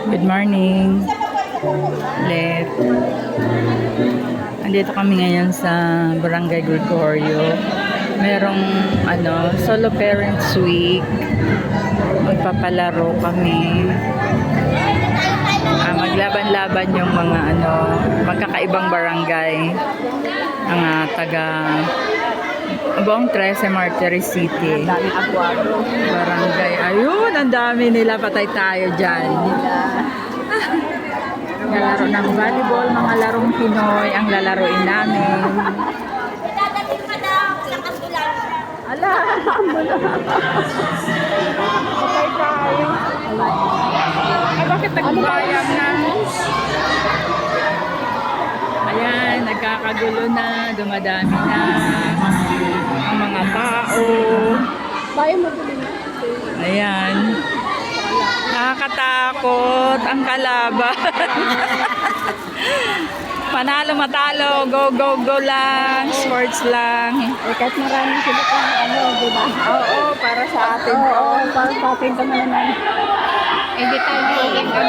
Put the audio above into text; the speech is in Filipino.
Good morning. Left. Andito kami ngayon sa Barangay Gregorio. Merong solo parents week. Magpapalaro kami. Maglaban-laban yung mga magkakaibang barangay. Ang taga Buong 13 Martires City. Barangay. Ayun, ang dami nila. Patay tayo dyan. Nalaro ng volleyball, mga larong Pinoy ang lalaroin namin. Ala, patay tayo. Ay, bakit nagbayang na? Ayan, nagkakagulo na, dumadami na ang mga tao. Ayan. Nakakatakot ang kalaban. Panalo matalo, go go go lang, sports lang. Kahit maraming sila pang di ba? Oo, para sa atin. Oo, para sa atin naman. Hindi tayo bigyan kami